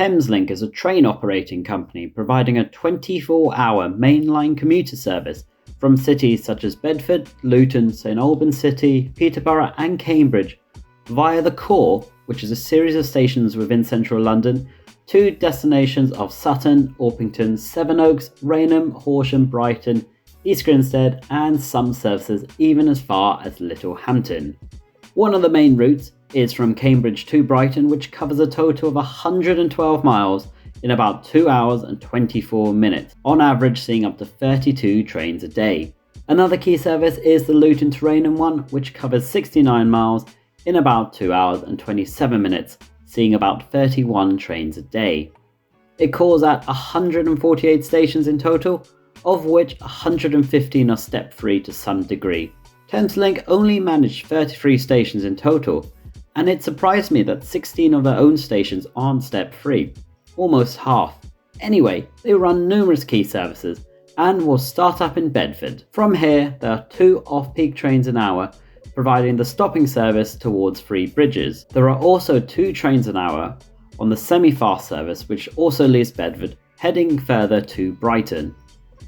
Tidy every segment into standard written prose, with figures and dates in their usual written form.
Thameslink is a train operating company providing a 24-hour mainline commuter service from cities such as Bedford, Luton, St Albans City, Peterborough and Cambridge via the Core, which is a series of stations within central London, to destinations of Sutton, Orpington, Sevenoaks, Rainham, Horsham, Brighton, East Grinstead and some services even as far as Littlehampton. One of the main routes is from Cambridge to Brighton, which covers a total of 112 miles in about 2 hours and 24 minutes, on average seeing up to 32 trains a day. Another key service is the Luton to Rainham one, which covers 69 miles in about 2 hours and 27 minutes, seeing about 31 trains a day. It calls at 148 stations in total, of which 115 are step-free to some degree. Thameslink only managed 33 stations in total, and it surprised me that 16 of their own stations aren't step-free, almost half. Anyway, they run numerous key services and will start up in Bedford. From here, there are 2 off-peak trains an hour, providing the stopping service towards Three Bridges. There are also 2 trains an hour on the semi-fast service, which also leaves Bedford, heading further to Brighton.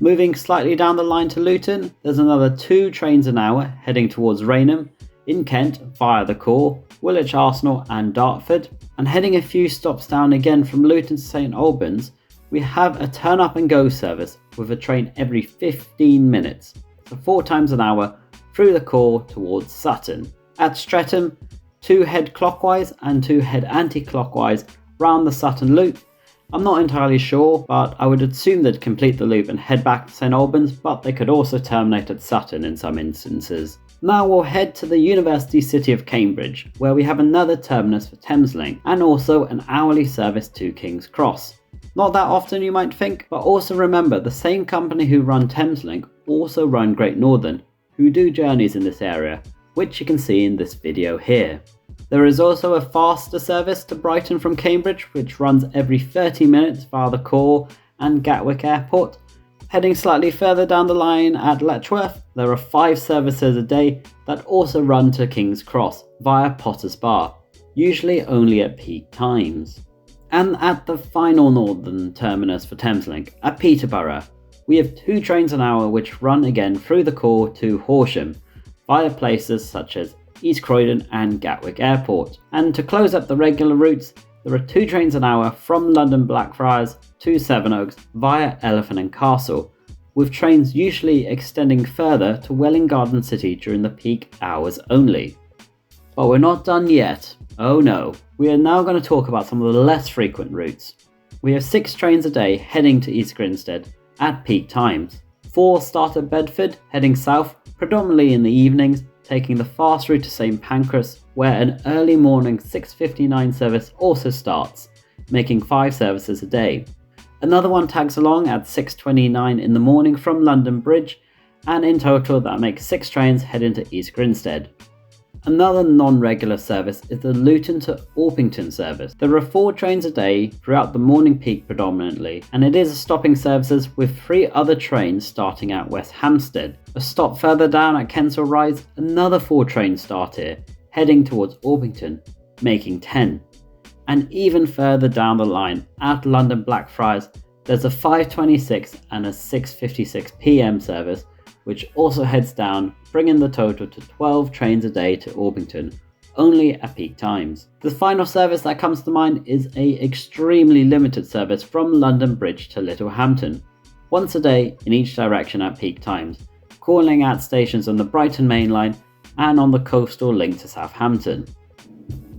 Moving slightly down the line to Luton, there's another 2 trains an hour heading towards Rainham, in Kent via the Core, Woolwich Arsenal and Dartford, and heading a few stops down again from Luton to St Albans, we have a turn up and go service with a train every 15 minutes, so 4 times an hour through the Core towards Sutton. At Streatham, 2 head clockwise and 2 head anti-clockwise round the Sutton loop. I'm not entirely sure, but I would assume they'd complete the loop and head back to St Albans, but they could also terminate at Sutton in some instances. Now we'll head to the University City of Cambridge, where we have another terminus for Thameslink, and also an hourly service to King's Cross. Not that often you might think, but also remember the same company who run Thameslink also run Great Northern, who do journeys in this area, which you can see in this video here. There is also a faster service to Brighton from Cambridge, which runs every 30 minutes via the Core and Gatwick Airport. Heading slightly further down the line at Letchworth, there are 5 services a day that also run to King's Cross via Potter's Bar, usually only at peak times. And at the final northern terminus for Thameslink, at Peterborough, we have 2 trains an hour which run again through the Core to Horsham, via places such as East Croydon and Gatwick Airport. And to close up the regular routes, there are 2 trains an hour from London Blackfriars to Sevenoaks via Elephant and Castle, with trains usually extending further to Welwyn Garden City during the peak hours only. But we're not done yet. Oh no. We are now going to talk about some of the less frequent routes. We have 6 trains a day heading to East Grinstead at peak times. 4 start at Bedford, heading south, predominantly in the evenings, taking the fast route to St Pancras, where an early morning 6:59 service also starts, making 5 services a day. Another one tags along at 6:29 in the morning from London Bridge, and in total that makes 6 trains heading to East Grinstead. Another non-regular service is the Luton to Orpington service. There are 4 trains a day throughout the morning peak predominantly, and it is a stopping services with 3 other trains starting at West Hampstead. A stop further down at Kensal Rise, another 4 trains start here, heading towards Orpington, making 10. And even further down the line at London Blackfriars, there's a 5:26 and a 6:56 PM service, which also heads down, bringing the total to 12 trains a day to Orpington, only at peak times. The final service that comes to mind is a extremely limited service from London Bridge to Littlehampton, once a day in each direction at peak times, calling at stations on the Brighton Main Line and on the coastal link to Southampton.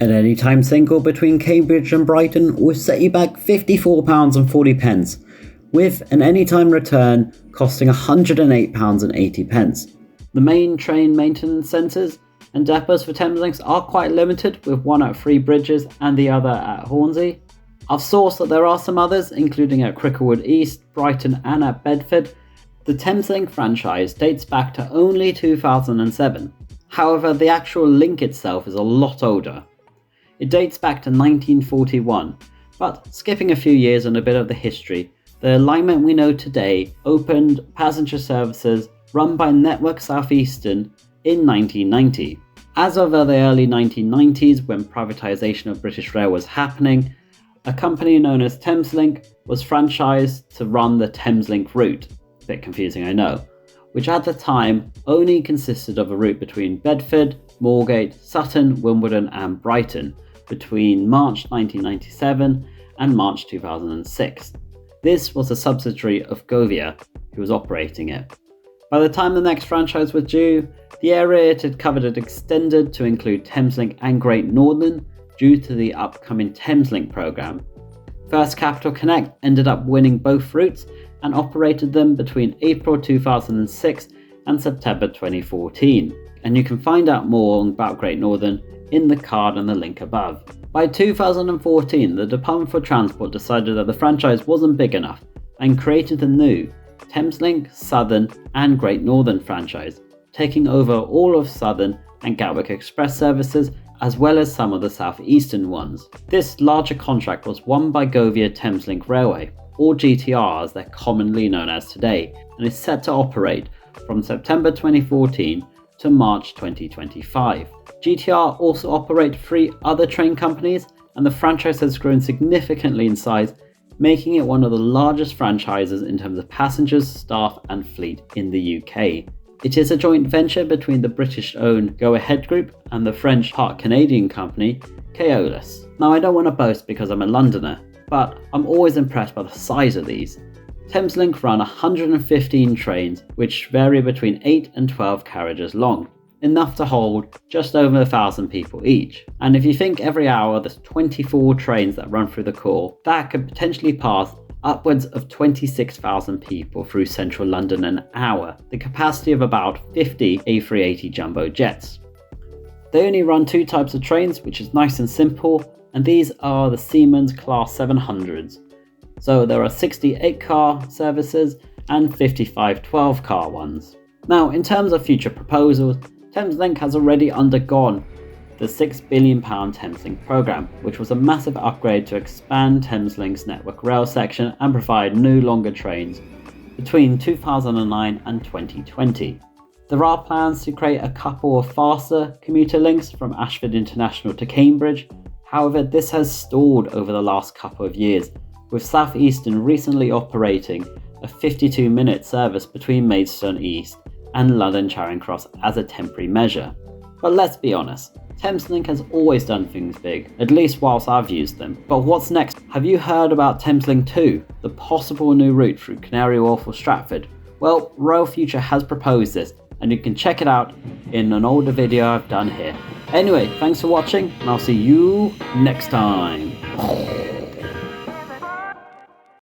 An anytime single between Cambridge and Brighton will set you back £54.40, with an anytime return costing £108.80. The main train maintenance centres and depots for Thameslink are quite limited, with one at Three Bridges and the other at Hornsey. I've sourced that there are some others, including at Cricklewood East, Brighton and at Bedford. The Thameslink franchise dates back to only 2007. However, the actual link itself is a lot older. It dates back to 1941, but skipping a few years and a bit of the history, the alignment we know today opened passenger services run by Network South Eastern in 1990. As of the early 1990s, when privatisation of British Rail was happening, a company known as Thameslink was franchised to run the Thameslink route. A bit confusing, I know. Which at the time only consisted of a route between Bedford, Moorgate, Sutton, Wimbledon and Brighton between March 1997 and March 2006. This was a subsidiary of Govia, who was operating it. By the time the next franchise was due, the area it had covered had extended to include Thameslink and Great Northern due to the upcoming Thameslink programme. First Capital Connect ended up winning both routes and operated them between April 2006 and September 2014. And you can find out more about Great Northern in the card and the link above. By 2014, the Department for Transport decided that the franchise wasn't big enough and created the new Thameslink, Southern and Great Northern franchise, taking over all of Southern and Gatwick Express services as well as some of the southeastern ones. This larger contract was won by Govia Thameslink Railway, or GTR as they're commonly known as today, and is set to operate from September 2014 to March 2025. GTR also operate 3 other train companies, and the franchise has grown significantly in size, making it one of the largest franchises in terms of passengers, staff and fleet in the UK. It is a joint venture between the British-owned Go Ahead Group and the French part Canadian company Keolis. Now I don't want to boast because I'm a Londoner, but I'm always impressed by the size of these. Thameslink run 115 trains which vary between 8 and 12 carriages long, enough to hold just over 1,000 people each. And if you think every hour there's 24 trains that run through the core, that could potentially pass upwards of 26,000 people through central London an hour, the capacity of about 50 A380 jumbo jets. They only run 2 types of trains, which is nice and simple, and these are the Siemens Class 700s. So there are 68 car services and 55 12 car ones. Now in terms of future proposals, Thameslink has already undergone the £6 billion Thameslink programme, which was a massive upgrade to expand Thameslink's network rail section and provide new longer trains between 2009 and 2020. There are plans to create a couple of faster commuter links from Ashford International to Cambridge. However, this has stalled over the last couple of years, with South Eastern recently operating a 52-minute service between Maidstone East and London Charing Cross as a temporary measure. But let's be honest, Thameslink has always done things big, at least whilst I've used them. But what's next? Have you heard about Thameslink 2, the possible new route through Canary Wharf or Stratford? Well, Rail Future has proposed this, and you can check it out in an older video I've done here. Anyway, thanks for watching, and I'll see you next time.